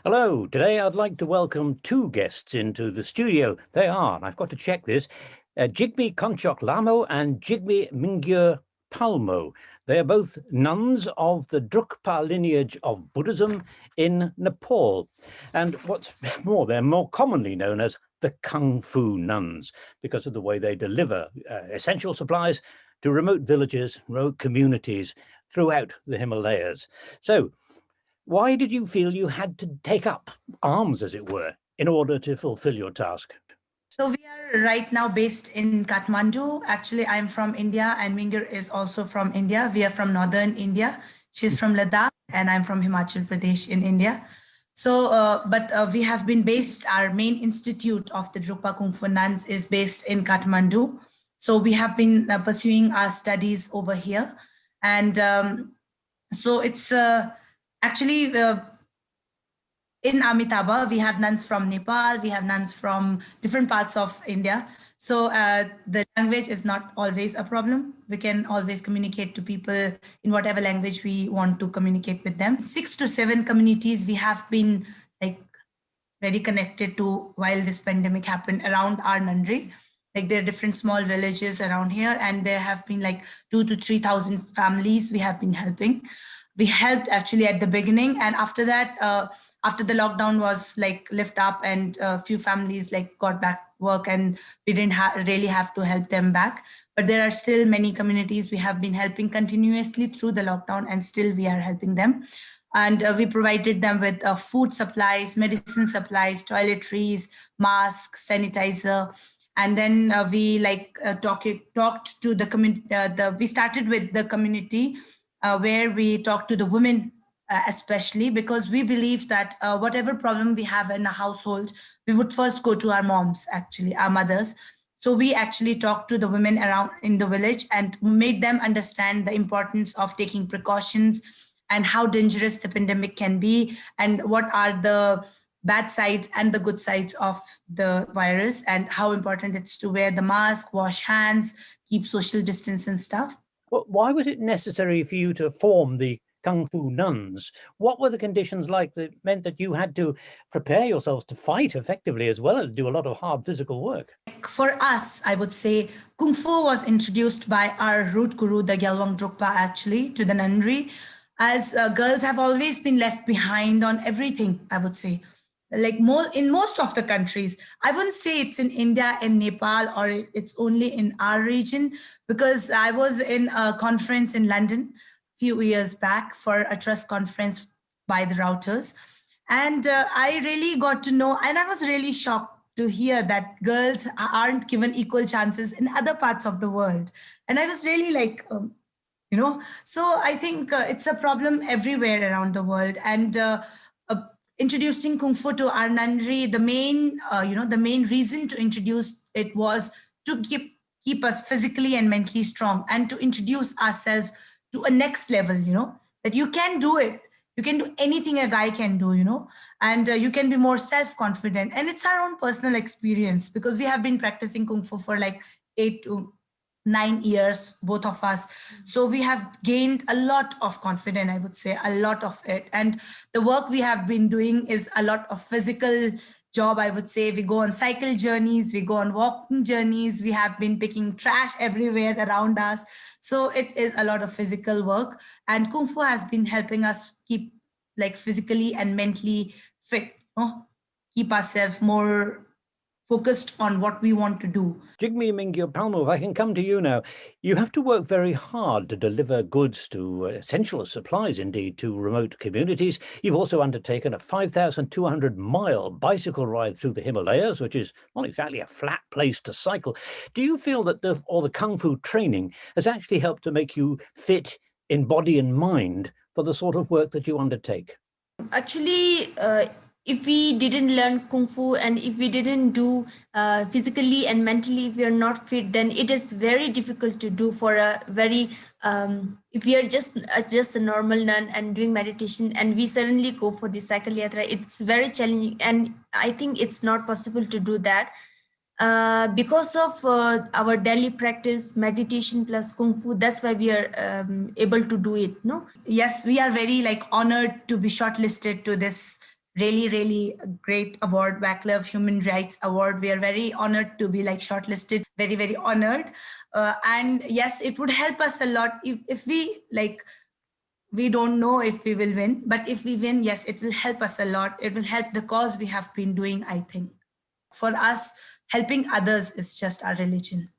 Hello, today I'd like to welcome two guests into the studio. They are, and I've got to check this, Jigme Konchok Lamo and Jigme Mingyur Palmo. They are both nuns of the Drukpa lineage of Buddhism in Nepal. And what's more, they're more commonly known as the Kung Fu Nuns because of the way they deliver essential supplies to remote villages, remote communities throughout the Himalayas. So, why did you feel you had to take up arms, as it were, in order to fulfill your task? So we are right now based in Kathmandu. Actually, I'm from India and Mingyur is also from India. We are from northern India. She's from Ladakh and I'm from Himachal Pradesh in India. So, we have been based, our main institute of the Drukpa Kung Fu Nuns is based in Kathmandu. So we have been pursuing our studies over here. And so it's actually in Amitabha, we have nuns from Nepal, we have nuns from different parts of India. So the language is not always a problem. We can always communicate to people in whatever language we want to communicate with them. 6 to 7 communities we have been like very connected to while this pandemic happened around our nunnery. Like there are different small villages around here, and there have been like 2,000 to 3,000 families we have been helping. We helped actually at the beginning, and after that, after the lockdown was like lift up and a few families like got back work, and we didn't really have to help them back. But there are still many communities we have been helping continuously through the lockdown, and still we are helping them. And we provided them with food supplies, medicine supplies, toiletries, masks, sanitizer. And then we talked to the community. We started with the community where we talked to the women, especially because we believe that whatever problem we have in a household, we would first go to our moms, actually, our mothers. So we actually talked to the women around in the village and made them understand the importance of taking precautions and how dangerous the pandemic can be and what are the bad sides and the good sides of the virus and how important it's to wear the mask, wash hands, keep social distance and stuff. Well, why was it necessary for you to form the Kung Fu Nuns? What were the conditions like that meant that you had to prepare yourselves to fight effectively as well as do a lot of hard physical work? For us, I would say Kung Fu was introduced by our root guru, the Gyalwang Drukpa, actually, to the nunnery, as girls have always been left behind on everything, I would say. Like in most of the countries, I wouldn't say it's in India and Nepal or it's only in our region, because I was in a conference in London a few years back for a trust conference by the Routers. And I really got to know, and I was really shocked to hear that girls aren't given equal chances in other parts of the world. And I was really like, so I think it's a problem everywhere around the world. And introducing Kung Fu to our nunnery, the main reason to introduce it was to keep us physically and mentally strong and to introduce ourselves to a next level, that you can do it. You can do anything a guy can do, and you can be more self-confident. And it's our own personal experience because we have been practicing Kung Fu for like 8 to 9 years, both of us. So we have gained a lot of confidence, I would say, a lot of it. And the work we have been doing is a lot of physical job, I would say. We go on cycle journeys, we go on walking journeys, we have been picking trash everywhere around us. So it is a lot of physical work. And Kung Fu has been helping us keep like physically and mentally fit, keep ourselves more focused on what we want to do. Jigme Mingyur Palmo, if I can come to you now. You have to work very hard to deliver goods to essential supplies, indeed, to remote communities. You've also undertaken a 5,200-mile bicycle ride through the Himalayas, which is not exactly a flat place to cycle. Do you feel that the Kung Fu training has actually helped to make you fit in body and mind for the sort of work that you undertake? Actually, if we didn't learn Kung Fu and if we didn't do physically and mentally, if we are not fit, then it is very difficult to do for a very, if we are just a normal nun and doing meditation and we suddenly go for the cycle yatra, it's very challenging. And I think it's not possible to do that. Because of our daily practice, meditation plus Kung Fu, that's why we are able to do it, no? Yes, we are very honored to be shortlisted to this really great award, Václav Human Rights Award. We are very honored to be like shortlisted, very honored. And yes, it would help us a lot if we like, we don't know if we will win, but if we win, yes, it will help us a lot. It will help the cause we have been doing, I think. For us, helping others is just our religion.